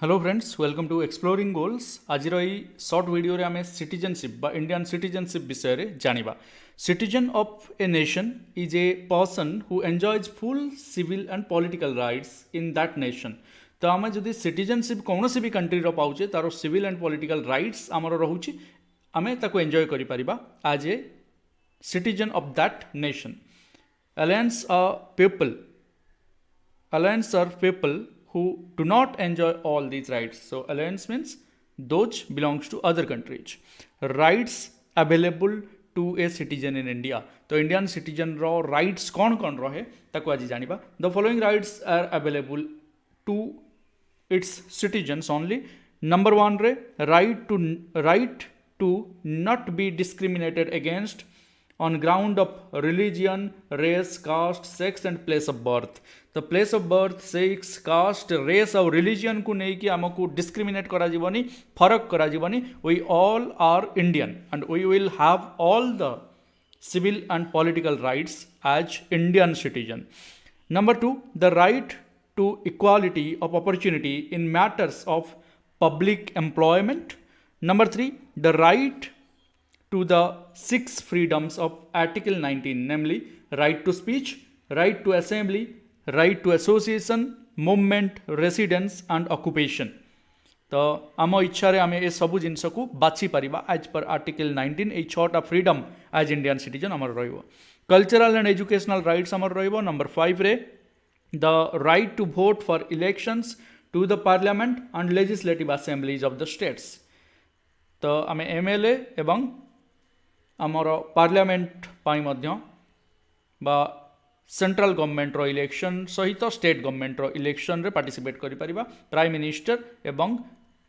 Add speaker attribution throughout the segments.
Speaker 1: Hello friends, welcome to exploring goals. आज short video रे आमे सिटीजनशिप बा इंडियन सिटीजनशिप विषय रे जानिबा। Citizen of a nation is a person who enjoys full civil and political rights in that nation. तो आम जदि सिटीजनशिप कौन भी कंट्री रो पाउचे तार सिविल एंड पॉलिटिकल राइट्स आमर रोचे, आमे ताको एंजॉय करि परिबा as a citizen of that nation. Aliens are people who do not enjoy all these rights. So alliance means those belongs to other countries. Rights available to a citizen in India. तो Indian citizen रो rights कौन कौन रहे ताको आज जानिबा। The following rights are available to its citizens only. Number 1 रे right to not be discriminated against on ground of religion, race, caste, sex and place of birth. तो place of birth, sex, caste, race और religion को नहीं कि आमको discriminate करा जीवनी, फरक करा जीवनी। We all are Indian and we will have all the civil and political rights as Indian citizen. Number 2, the right to equality of opportunity in matters of public employment. Number 3, the right to the 6 freedoms of Article 19, namely right to speech, right to assembly, right to association, movement, residence and occupation. तो आम इच्छा आम ए सब जिनस को बाछि Paribas as per article 19। ए 6टा freedom as Indian citizen आमर रहिबो। Cultural and educational rights आमर रहिबो। नंबर 5 रे the right to vote for elections to the parliament and legislative assemblies of the states. तो आम एमएलए एवं आमर पार्लियामेंट पाई मध्य बा सेंट्रल गवर्नमेंट रो इलेक्शन सहित स्टेट गवर्नमेंट रो इलेक्शन रे पार्टिसिपेट करि परिबा प्राइम मिनिस्टर एवं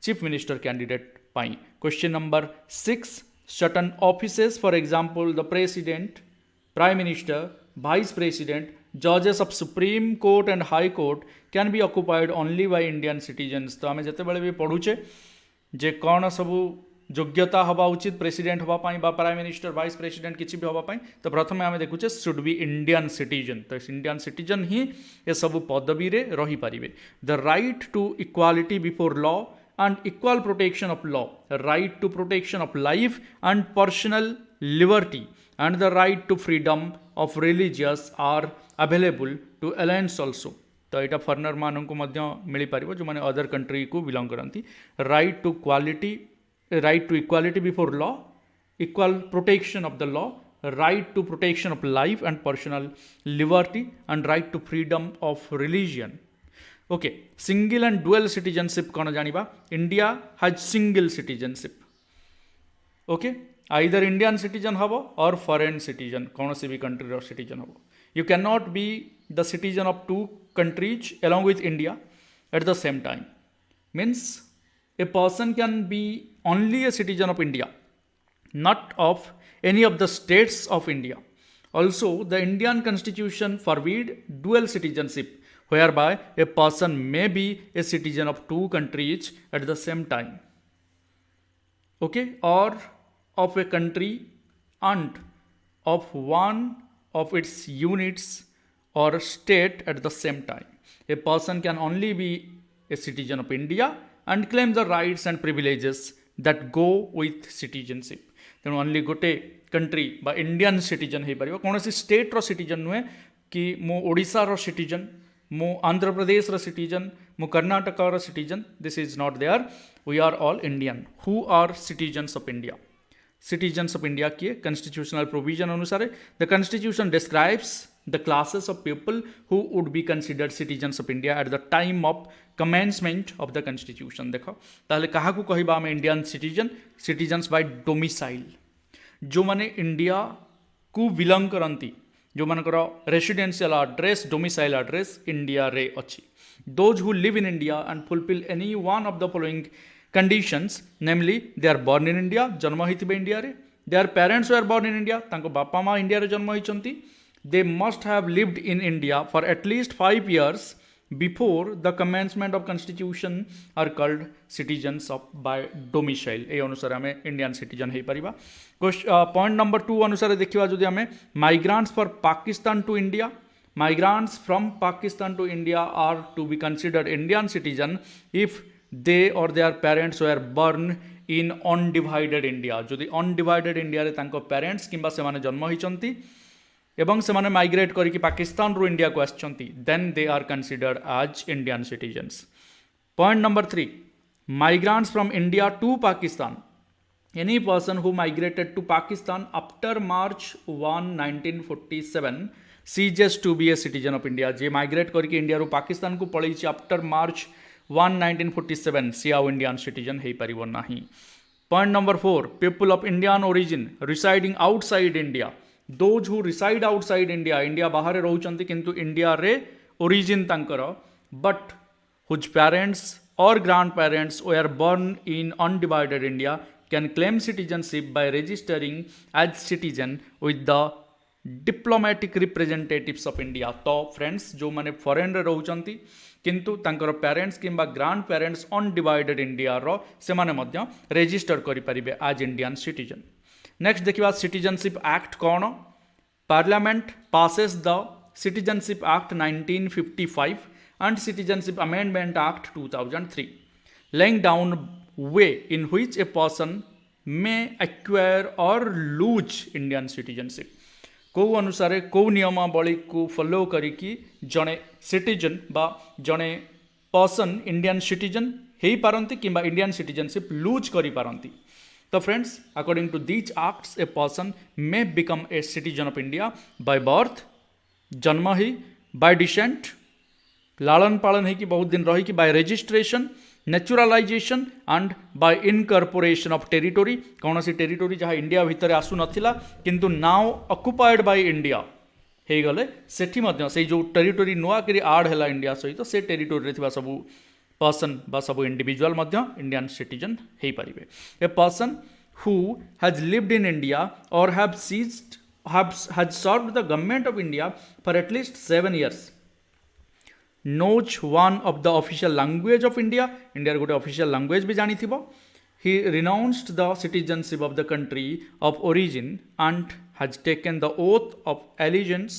Speaker 1: चीफ मिनिस्टर कैंडिडेट पाई। Question number 6, certain offices for example the president, prime minister, vice president, जजेस of supreme court and high court can B occupied only by Indian citizens. तो आम जिते बड़े भी पढ़ुचे जे कौन सबू योग्यता हवा उचित प्रेसिडेंट हवापाई बा प्राइम मिनिस्टर, वाइस प्रेसिडेंट किसी भी हवापाई, तो प्रथम आम देखुचे शुड बी इंडियन सिटीजन। तो इंडियन सिटीजन ही ये सब पदवी रे रही पारिबे। The right to equality before law and equal protection of law, right to protection of life and personal liberty and the right to freedom of religious are available to aliens also. तो यहाँ foreigner मान को मिल पार जो मैंने other country को belong करती। Right to quality, right to equality before law, equal protection of the law, right to protection of life and personal liberty and right to freedom of religion. Okay, single and dual citizenship कौन जानिबा। India has single citizenship. Okay, either Indian citizen हबो or foreign citizen, कौन सी भी country रो citizen हबो। You cannot be the citizen of 2 countries along with India at the same time. Means a person can be only a citizen of India, not of any of the states of India. Also, the Indian constitution forbid dual citizenship, whereby a person may be a citizen of 2 countries at the same time. Okay, or of a country and of one of its units or state at the same time. A person can only be a citizen of India and claim the rights and privileges that go with citizenship. तेणु only गोटे country बा Indian citizen हो पार, कौन सी state रो citizen नुहे कि मु ओडिशा रो citizen, मु आंध्र प्रदेश रो सिटीजन, मु कर्नाटक रो citizen. This is not there. We are all Indian who are citizens of India. Citizens of India किए कॉन्स्टिट्यूशनल प्रोविजन अनुसार the constitution describes the classes of people who would be considered citizens of India at the time of commencement of the constitution। देखो ताहले कहा को कहिबा हम Indian citizen, citizens by domicile, जो माने इंडिया को बिलोंग करती, जो मानकर residential address, domicile address India रे अच्छी। Those who live in India and fulfil any one of the following conditions, namely they are born in India, जन्म होइथिबे इंडिया रे, their parents were born in India, तांको बापा माँ India रे जन्म होइचंती, they must have lived in India for at least 5 years before the commencement of constitution are called citizens of by domicile। ए अनुसार आम इंडियन सिटीजन हो पारिबा। पॉइंट नंबर 2 अनुसार देखिबा जदि आम migrants for Pakistan to India, migrants from Pakistan to India are to be considered Indian citizen if they or their parents were born in undivided India जदि अनडिवाइडेड इंडिया रे तांको parents किंबा से माने जन्म होइचंती एवं से माने माइग्रेट करके पाकिस्तान रू इंडिया को आछंती then they are considered as Indian citizens. Point number 3, migrants from India to Pakistan. Any person who migrated to Pakistan after March 1, 1947 ceases to be a citizen of India. J migrate करके India रू पाकिस्तान को पळैछि after March 1, 1947 सी आउ Indian citizen हेई परिबो नाही. Point number 4, people of Indian origin residing outside India. Those who reside outside India, India बाहर रहउचंती किंतु India रे origin तांकर, but whose parents or grandparents were born in undivided India can claim citizenship by registering as citizen with the diplomatic representatives of India. तो friends जो माने foreign रे रहउचंती किंतु तांकर पेरेंट्स किंबा ग्रांड पेरेंट्स अनडिवाइडेड इंडिया रो से माने मध्य रजिस्टर करि परिबे एज इंडियन सिटीजन. नेक्स्ट देखिबा सिटीजनशिप एक्ट कोन. Parliament passes the citizenship act 1955 and Citizenship Amendment Act 2003, laying down way in which a person may acquire or lose Indian citizenship. को अनुसार को नियमावली को फॉलो करिकी जने सिटीजन बा जने पर्सन इंडियन सिटीजन हेई पारंती किंबा इंडियन सिटीजनशिप लूज करि पारंती. तो friends according to these acts a person may become a citizen of India by birth जन्म ही, बाय डिसेंट लालन पालन है कि बहुत दिन रही कि bye registration, naturalisation and bye incorporation of territory. कौन सी टेरिटोरी जहाँ इंडिया भितर आसु नथिला किंतु नाउ ऑक्युपाइड बाय इंडिया हे गले सेठी मध्य से जो टेरिटोरी नुआ करी आड हैला इंडिया सहित से टेरिटोरी रे थिबा सबु पर्सन बा सबु इंडिविजुअल मध्य इंडियन सिटीजन हे परिबे. A person who has lived in India or have has served the government of India for at least 7 years, knows one of the official language of India, India गोटे official language भी जानी थिबो. He renounced the citizenship of the country of origin and has taken the oath of allegiance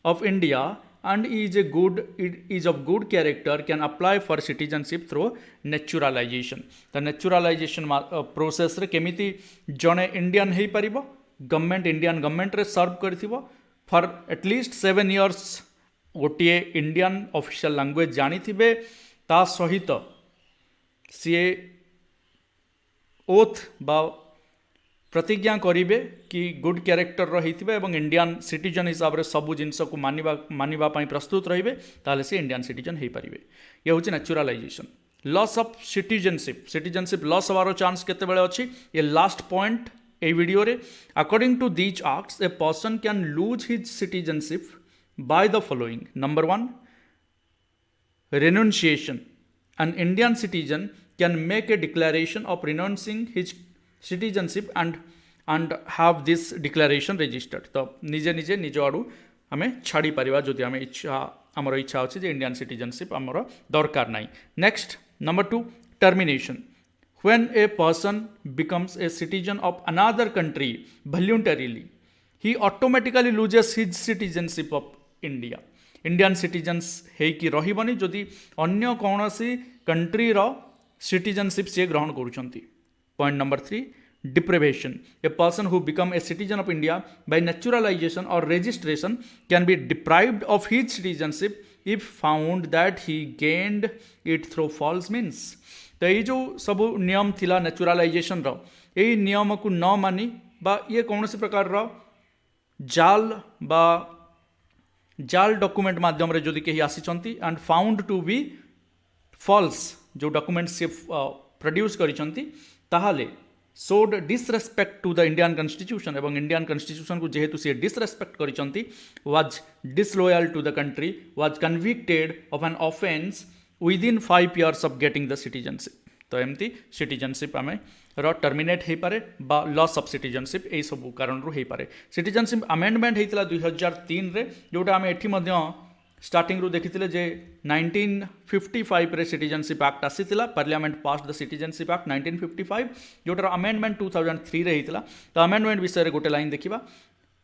Speaker 1: of India and is of good character, can apply for citizenship through naturalization. The naturalization process रे केमिति जने Indian हेई परिबो, government Indian government रे सर्व करथिबो for at least 7 years, गोटे Indian official language जानी थिबे, ता सहित सी oath बा प्रतिज्ञा करिवे कि गुड कैरेक्टर रहिथिबे एवं इंडियन सिटीजन हिसाब रे सबु जिंस को मानिबा पई प्रस्तुत रहिबे, ताले से इंडियन सिटीजन हेई परिबे. ये होची naturalisation. Loss of citizenship loss हवारो चांस केते बेले अछि, ये लास्ट पॉइंट ए वीडियो रे. According to these acts a person can lose his citizenship by the following. Number 1, renunciation. An Indian citizen can make a declaration of renouncing his citizenship and have this declaration registered. तो निजे निजे निज आड़ू आमे छाड़ी परिवा जदि आमे इच्छा हमर इच्छा अछि जे इंडियन सिटीजनशिप हमर दरकार नाही. Next number 2, termination. When a person becomes a citizen of another country voluntarily, he automatically loses his citizenship of India. Indian citizens हेकि रहिबनी जदि अन्य कौनसी कंट्री रो सिटीजनशिप से ग्रहण करूछंती. Point number 3, deprivation. A person who become a citizen of India by naturalization or registration can be deprived of his citizenship if found that he gained it through false means. तो ये जो सब नियम थिला naturalisation रो, ये नियम को न मानी बा ये कौनसी प्रकार रो जाल डॉक्यूमेंट माध्यम रे जदि कहीं आसीचंती and found to be false जो डॉक्यूमेंट से प्रोड्यूस करिसंती ताहाले showed disrespect to the Indian constitution एवं इंडियन कॉन्स्टिट्यूशन को जेहेतु से डिसरेस्पेक्ट करिसंती was disloyal to the country, was convicted of an offence within 5 years of getting the citizenship. तो एमती सिटीजनशिप आमे टर्मिनेट हो पारे बा लॉस ऑफ सिटीजनशिप यही सब कारण हो पारे. सिटीजनशिप अमेंडमेंट होता 2003 रे, जोटा आम एठी मध्य स्टार्टिंग रू देखिथिले जे 1955 रे सिटीजनशिप एक्ट आसीतिला. Parliament pass the citizenship act 1955, जोटार अमेंडमेंट 2003 रे होता. तो अमेंडमेंट विषय रे गोटे लाइन देखिबा.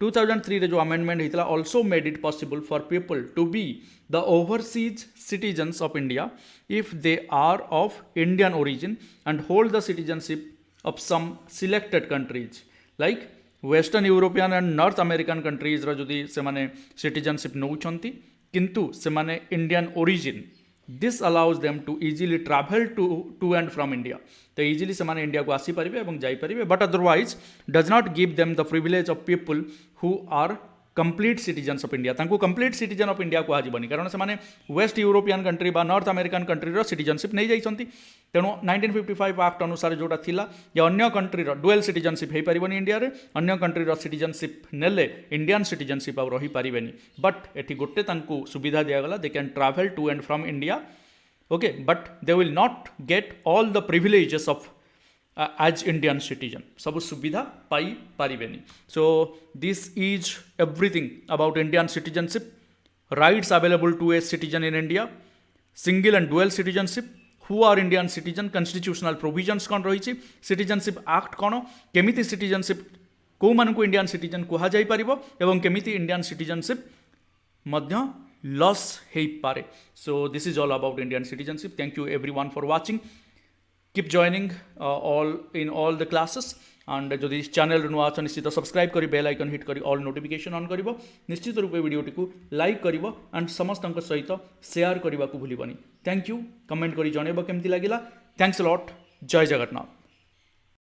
Speaker 1: 2003 रे जो अमेंडमेंट होता also made it possible for people to be the overseas citizens of India if they are of Indian origin and hold the citizenship of some selected countries like western European and north American countries रो जदि से माने citizenship नौछंती किंतु से माने Indian origin this allows them to easily travel to and from India तो easily से माने इंडिया को आसी पारिबे एवं जाई पारिबे but otherwise does not give them the privilege of people who are complete citizens of India तांको कंप्लीट सिटीजन ऑफ इंडिया कहबनी कारण से माने वेस्ट यूरोपियन कंट्री बा नॉर्थ अमेरिकन कंट्री सिटीजनशिप नहीं जाइछंती तेणु 1955 एक्ट अनुसार जोटा थिला या अन्य कंट्री डुएल सिटीजनशिप हो पारिबनी इंडिया रे अन्य कंट्री सिटीजनशिप नेले इंडियन सिटीजनशिप आ रही पारिबेनी बट एठी गोटे तांको सुविधा दिया गला they can travel to and from India okay but they will not get all the privileges of as Indian citizen सब सुविधा पाई पारिबेनी so this is everything about Indian citizenship rights available to a citizen in India single and dual citizenship who are Indian citizen constitutional provisions कौन रही citizenship act कौन केमिति citizenship को मानक इंडियन सिटीजन कह जाई परिबो एवं केमिति इंडियन सिटीजनशिप मध्य लॉस हो पारे सो this is all about Indian citizenship thank you everyone for watching keep joining in all the classes and जदि चैनल नुआ अच्छा निश्चित सब्सक्राइब करी बेल आइकन हिट करी ऑल नोटिफिकेशन ऑन करिवो निश्चित रूपे वीडियोटी को लाइक करिवो एंड समस्त सहित शेयर करने को भूलबनी थैंक यू कमेंट करी जणेबो केमती लागिला थैंक्स अ लॉट जय जगन्नाथ।